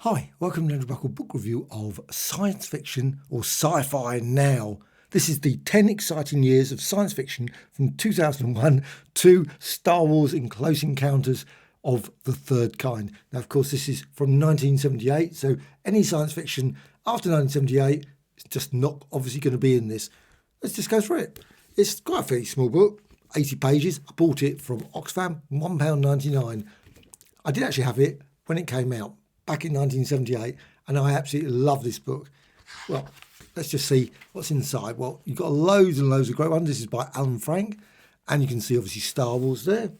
Hi, welcome to Andrew Buckle book review of science fiction or sci-fi now. This is the 10 exciting years of science fiction from 2001 to Star Wars in Close Encounters of the Third Kind. Now, of course, this is from 1978, so any science fiction after 1978 is just not obviously going to be in this. Let's just go through it. It's quite a fairly small book, 80 pages. I bought it from Oxfam, £1.99. I did actually have it when it came out back in 1978, and I absolutely love this book. Well, let's just see what's inside. Well, you've got loads and loads of great ones. This is by Alan Frank, and you can see obviously Star Wars there.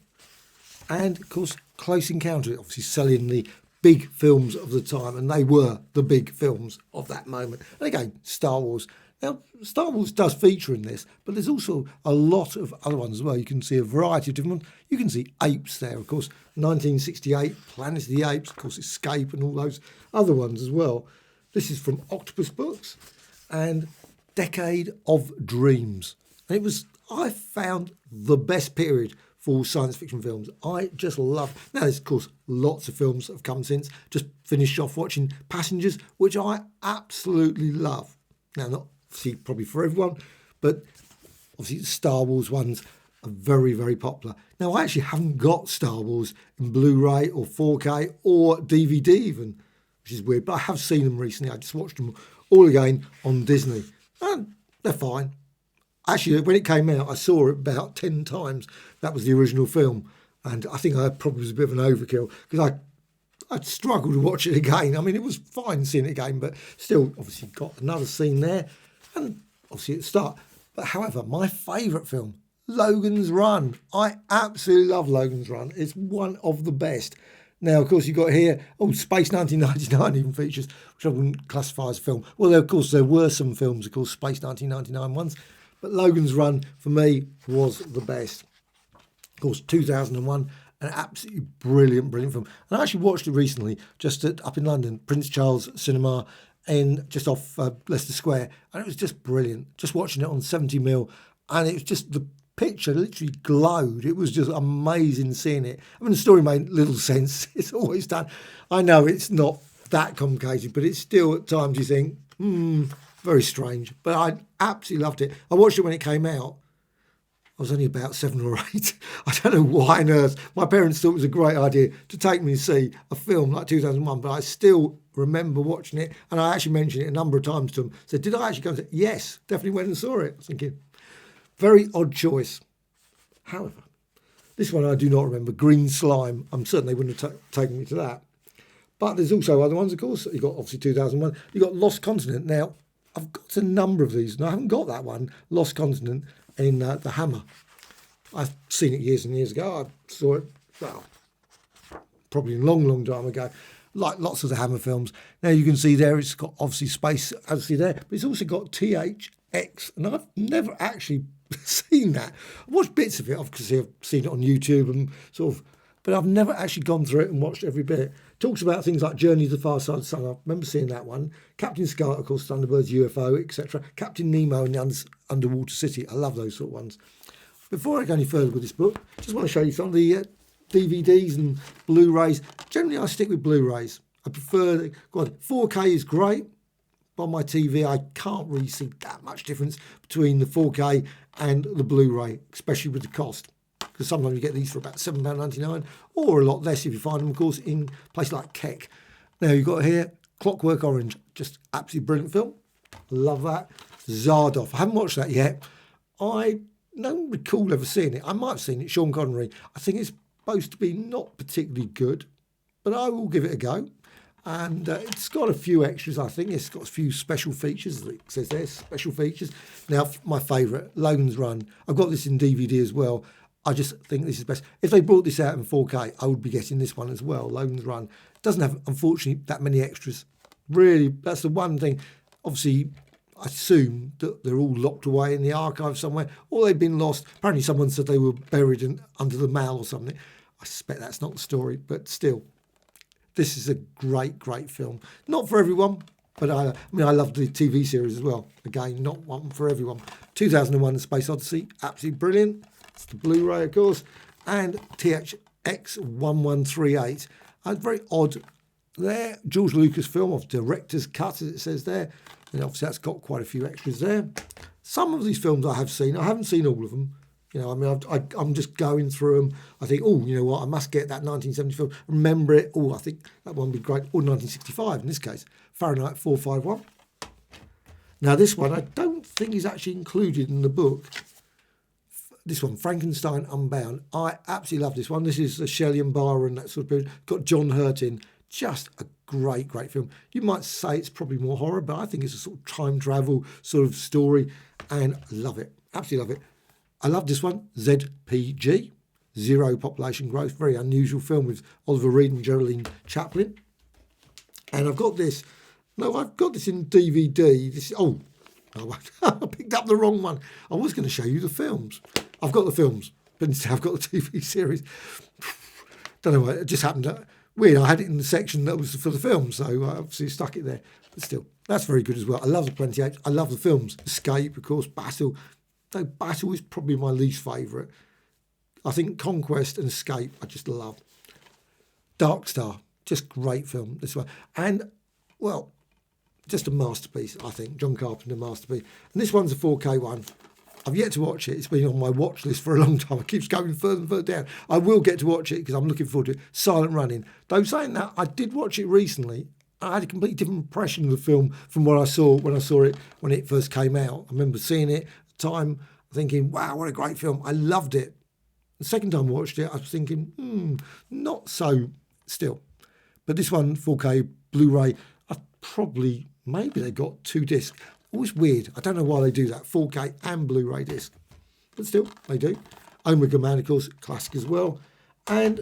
And of course, Close Encounter, obviously selling the big films of the time, and they were the big films of that moment. And again, Star Wars. Now, Star Wars does feature in this, but there's also a lot of other ones as well. You can see a variety of different ones. You can see Apes there, of course, 1968, Planet of the Apes, of course, Escape, and all those other ones as well. This is from Octopus Books and Decade of Dreams. And it was, I found, the best period for science fiction films. I just love. Now, there's, of course, lots of films that have come since. Just finished off watching Passengers, which I absolutely love. Now, not obviously probably for everyone, but obviously the Star Wars ones are very, very popular. Now, I actually haven't got Star Wars in Blu-ray or 4K or DVD even, which is weird, but I have seen them recently. I just watched them all again on Disney, and they're fine. Actually, when it came out, I saw it about 10 times. That was the original film, and I think I probably was a bit of an overkill because I'd struggle to watch it again. I mean, it was fine seeing it again, but still, obviously, got another scene there, and obviously at the start. But however, my favourite film, Logan's Run. I absolutely love Logan's Run. It's one of the best. Now, of course, you've got here, Space 1999 even features, which I wouldn't classify as a film. Well, of course, there were some films, of course, Space 1999 ones, but Logan's Run, for me, was the best. Of course, 2001, an absolutely brilliant film. And I actually watched it recently, just up in London, Prince Charles Cinema, just off Leicester Square, and it was just brilliant. Just watching it on 70mm, and it was just, the picture literally glowed. It was just amazing seeing it. I mean, the story made little sense. It's always done. I know it's not that complicated, but it's still at times you think, very strange. But I absolutely loved it. I watched it when it came out. I was only about 7 or 8. I don't know why on earth. My parents thought it was a great idea to take me to see a film like 2001, but I still remember watching it, and I actually mentioned it a number of times to them. So did I actually go and say, yes, definitely went and saw it. I was thinking, very odd choice. However, this one I do not remember, Green Slime. I'm certain they wouldn't have taken me to that. But there's also other ones, of course. You've got, obviously, 2001. You've got Lost Continent. Now, I've got a number of these, and I haven't got that one, Lost Continent, in The Hammer. I've seen it years and years ago. I saw it, well, probably a long, long time ago. Like lots of the Hammer films. Now you can see there, it's got obviously space, obviously there, but it's also got THX, and I've never actually seen that. I've watched bits of it, obviously I've seen it on YouTube and sort of, but I've never actually gone through it and watched every bit. Talks about things like Journey to the Far Side of the Sun. I remember seeing that one. Captain Scarlet, of course, Thunderbird's UFO, etc. Captain Nemo and the Underwater City. I love those sort of ones. Before I go any further with this book, I just want to show you some of the DVDs and Blu-rays. Generally, I stick with Blu-rays. I prefer, 4K is great. On my TV, I can't really see that much difference between the 4K and the Blu-ray, especially with the cost. Because sometimes you get these for about £7.99 or a lot less if you find them, of course, in a place like Keck. Now, you've got here Clockwork Orange, just absolutely brilliant film. Love that. Zardoz. I haven't watched that yet. I don't recall ever seeing it. I might have seen it, Sean Connery. I think it's supposed to be not particularly good, but I will give it a go. And it's got a few extras, I think. It's got a few special features. It says there, special features. Now, my favourite, Logan's Run. I've got this in DVD as well. I just think this is best. If they brought this out in 4K, I would be getting this one as well, Logan's Run. It doesn't have, unfortunately, that many extras. Really, that's the one thing. Obviously, I assume that they're all locked away in the archive somewhere, or they've been lost. Apparently, someone said they were buried under the Mall or something. I suspect that's not the story, but still. This is a great, great film. Not for everyone, but I love the TV series as well. Again, not one for everyone. 2001: A Space Odyssey, absolutely brilliant. It's the Blu-ray, of course. And THX 1138. A very odd there. George Lucas film of director's cut, as it says there. And obviously that's got quite a few extras there. Some of these films I have seen. I haven't seen all of them. You know, I mean, I'm just going through them. I think, oh, you know what, I must get that 1970 film. Remember it. Oh, I think that one would be great. Or 1965 in this case. Fahrenheit 451. Now, this one I don't think is actually included in the book. This one, Frankenstein Unbound. I absolutely love this one. This is Shelley and Byron, that sort of period. Got John Hurt in. Just a great, great film. You might say it's probably more horror, but I think it's a sort of time travel sort of story. And I love it. Absolutely love it. I love this one, ZPG, Zero Population Growth. Very unusual film with Oliver Reed and Geraldine Chaplin. And I've got this. No, I've got this in DVD. I picked up the wrong one. I was going to show you the films. I've got the films, but instead I've got the TV series. Don't know why, it just happened. Weird, I had it in the section that was for the films, so I obviously stuck it there. But still, that's very good as well. I love the 28. I love the films. Escape, of course, Battle. Though Battle is probably my least favourite. I think Conquest and Escape I just love. Dark Star, just great film, this one. And, well, just a masterpiece, I think. John Carpenter masterpiece. And this one's a 4K one. I've yet to watch it. It's been on my watch list for a long time. It keeps going further and further down. I will get to watch it because I'm looking forward to it. Silent Running. Though saying that, I did watch it recently. I had a completely different impression of the film from what I saw when I saw it when it first came out. I remember seeing it at the time, thinking, wow, what a great film. I loved it. The second time I watched it, I was thinking, not so still. But this one, 4K Blu-ray, maybe they got 2 discs. Always weird. I don't know why they do that, 4K and Blu-ray disc. But still, they do. Omega Man, of course, classic as well. And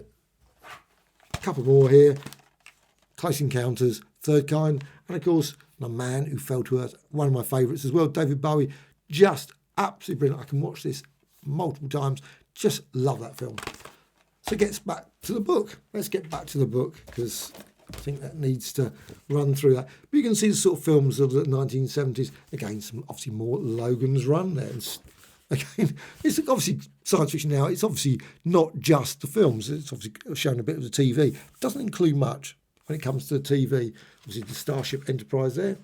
a couple more here. Close Encounters, Third Kind. And, of course, The Man Who Fell to Earth, one of my favourites as well. David Bowie, just absolutely brilliant. I can watch this multiple times. Just love that film. So it gets back to the book. Let's get back to the book because I think that needs to run through that. But you can see the sort of films of the 1970s. Again, some obviously more Logan's Run there. Again, it's obviously science fiction now. It's obviously not just the films. It's obviously shown a bit of the TV. It doesn't include much when it comes to the TV. Obviously the Starship Enterprise there.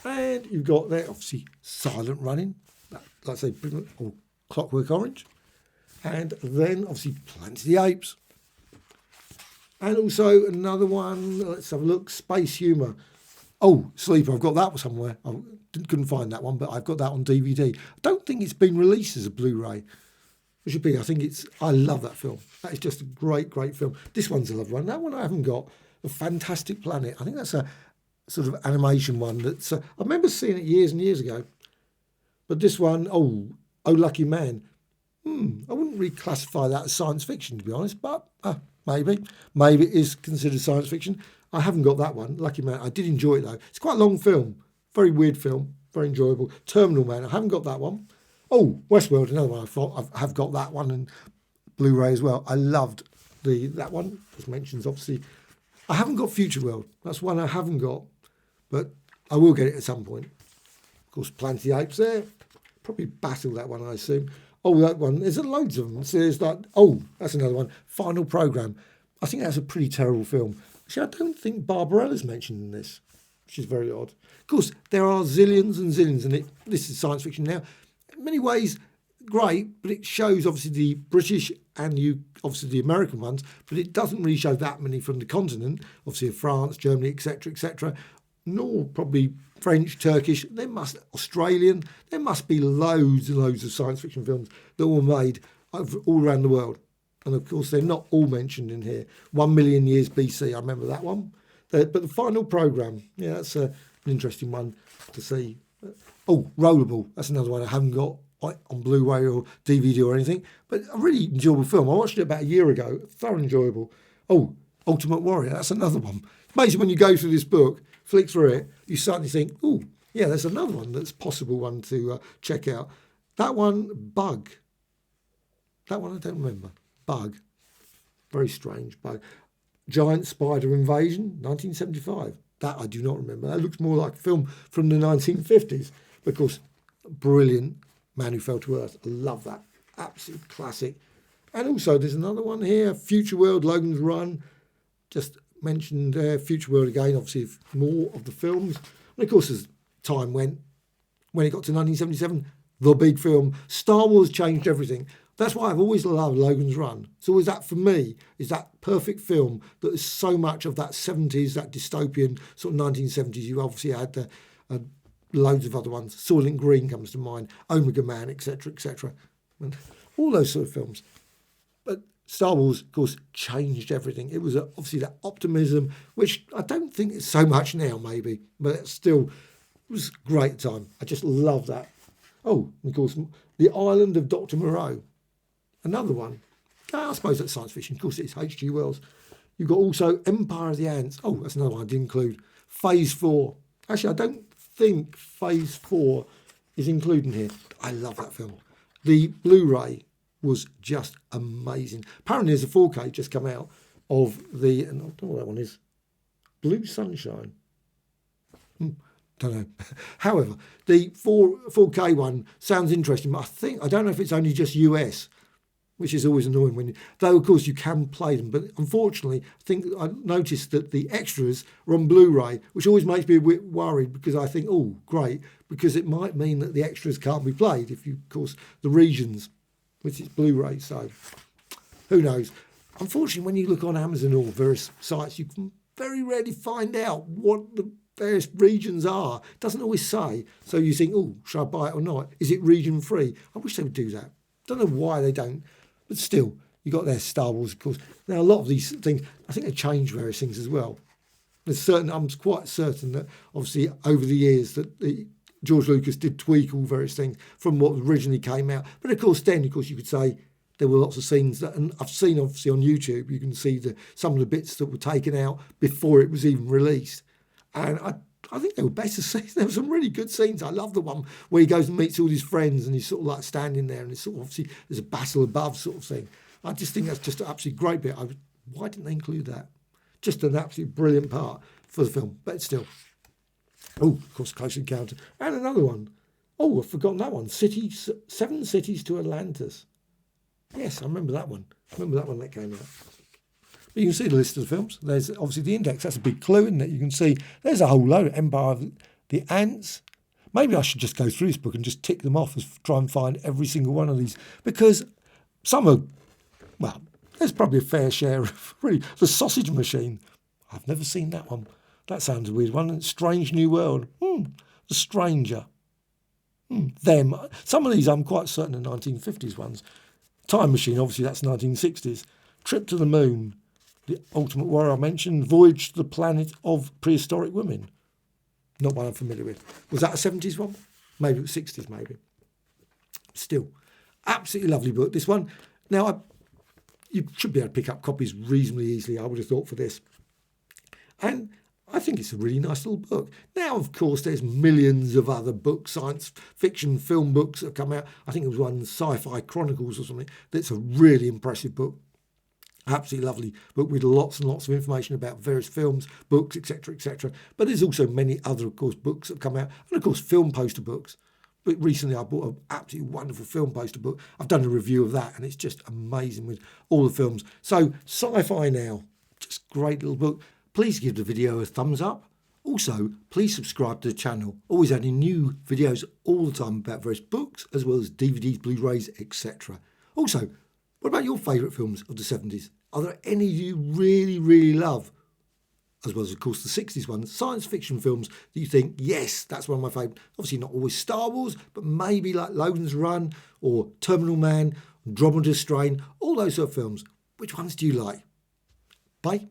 And you've got there, obviously, Silent Running. Like I say, or Clockwork Orange. And then, obviously, Planet of the Apes. And also another one, let's have a look, Space Humour. Oh, Sleeper, I've got that somewhere. I couldn't find that one, but I've got that on DVD. I don't think it's been released as a Blu-ray. It should be. I love that film. That is just a great, great film. This one's a lovely one. That one I haven't got. The Fantastic Planet. I think that's a sort of animation one. I remember seeing it years and years ago. But this one, Oh Lucky Man. I wouldn't really classify that as science fiction, to be honest, but maybe. Maybe it is considered science fiction. I haven't got that one, Lucky Man. I did enjoy it, though. It's quite a long film. Very weird film. Very enjoyable. Terminal Man. I haven't got that one. Oh, Westworld, another one. I have got that one and Blu-ray as well. I loved that one. As mentioned, obviously. I haven't got Future World. That's one I haven't got, but I will get it at some point. Of course, Planet of the Apes there. Probably Battle, that one, I assume. Oh, that one. There's loads of them. So there's that's another one. Final Programme. I think that's a pretty terrible film. Actually, I don't think Barbarella's mentioned in this, which is very odd. Of course, there are zillions and zillions, and this is science fiction now. In many ways, great, but it shows obviously the British and obviously the American ones, but it doesn't really show that many from the continent, obviously of France, Germany, etc., nor probably French, Turkish, Australian. There must be loads and loads of science fiction films that were made all around the world. And of course, they're not all mentioned in here. 1 million years BC, I remember that one. But the Final Programme, yeah, that's an interesting one to see. Oh, Rollerball, that's another one I haven't got on Blu-ray or DVD or anything. But a really enjoyable film. I watched it about a year ago. Thoroughly enjoyable. Oh, Ultimate Warrior, that's another one. Basically, when you go through this book, flick through it, you suddenly think, oh, yeah, there's another one that's possible one to check out. That one, Bug. That one I don't remember. Bug. Very strange Bug. Giant Spider Invasion, 1975. That I do not remember. That looks more like a film from the 1950s. But of course, brilliant Man Who Fell to Earth. I love that. Absolute classic. And also, there's another one here, Future World, Logan's Run. Just mentioned Future World again, obviously more of the films. And of course, as time went, when it got to 1977, the big film, Star Wars changed everything. That's why I've always loved Logan's Run. It's always that, for me, is that perfect film that is so much of that 70s, that dystopian sort of 1970s. You obviously had the loads of other ones. Soylent Green comes to mind, Omega Man, etc., etc. And all those sort of films. But Star Wars, of course, changed everything. It was obviously that optimism, which I don't think it's so much now, maybe, but it still was a great time. I just love that. Oh, and of course, The Island of Dr. Moreau. Another one. I suppose that's science fiction. Of course, it's H.G. Wells. You've got also Empire of the Ants. Oh, that's another one I didn't include. Phase 4. Actually, I don't think Phase 4 is included here. I love that film. The Blu-ray was just amazing. Apparently, there's a 4K just come out of the, and I don't know what that one is, Blue Sunshine. Don't know. However, the 4K one sounds interesting, but I don't know if it's only just US, which is always annoying when though of course you can play them. But unfortunately, I think I noticed that the extras are on Blu-ray, which always makes me a bit worried because I think, oh, great, because it might mean that the extras can't be played if you, of course, the regions, which is Blu-ray. So who knows? Unfortunately, when you look on Amazon or various sites, you can very rarely find out what the various regions are. It doesn't always say. So you think, oh, should I buy it or not? Is it region free? I wish they would do that. Don't know why they don't, but still, you got their Star Wars, of course. Now, a lot of these things, I think they changed various things as well. I'm quite certain that, obviously, over the years, that George Lucas did tweak all various things from what originally came out. But of course, then, of course, you could say there were lots of scenes that, and I've seen, obviously, on YouTube, you can see some of the bits that were taken out before it was even released. And I think they were better scenes. There were some really good scenes. I love the one where he goes and meets all his friends and he's sort of like standing there and it's sort of obviously there's a battle above sort of thing. I just think that's just an absolutely great bit. Why didn't they include that? Just an absolutely brilliant part for the film. But still. Oh, of course, Close Encounter. And another one. Oh, I've forgotten that one. 7 Cities to Atlantis. Yes, I remember that one. That came out. But you can see the list of the films. There's obviously the index. That's a big clue, isn't it? You can see there's a whole load of Empire of the Ants. Maybe I should just go through this book and just tick them off and try and find every single one of these. Because some are, well, there's probably a fair share of really. The Sausage Machine. I've never seen that one. That sounds a weird one. Strange New World. The Stranger. Them. Some of these I'm quite certain are 1950s ones. Time Machine, obviously that's 1960s. Trip to the Moon. The Ultimate Warrior I mentioned, Voyage to the Planet of Prehistoric Women. Not one I'm familiar with. Was that a 70s one? Maybe it was 60s, maybe. Still, absolutely lovely book, this one. Now, you should be able to pick up copies reasonably easily, I would have thought, for this. And I think it's a really nice little book. Now, of course, there's millions of other books, science fiction, film books that have come out. I think there was one, Sci-Fi Chronicles or something, that's a really impressive book. Absolutely lovely book with lots and lots of information about various films, books, etc., etc. But there's also many other, of course, books that have come out. And, of course, film poster books. But recently I bought an absolutely wonderful film poster book. I've done a review of that, and it's just amazing with all the films. So, Sci-Fi Now, just great little book. Please give the video a thumbs up. Also, please subscribe to the channel. Always adding new videos all the time about various books, as well as DVDs, Blu-rays, etc. Also, what about your favourite films of the 70s? Are there any you really, really love? As well as, of course, the 60s ones, science fiction films that you think, yes, that's one of my favourite. Obviously not always Star Wars, but maybe like Logan's Run or Terminal Man, Andromeda Strain, all those sort of films. Which ones do you like? Bye.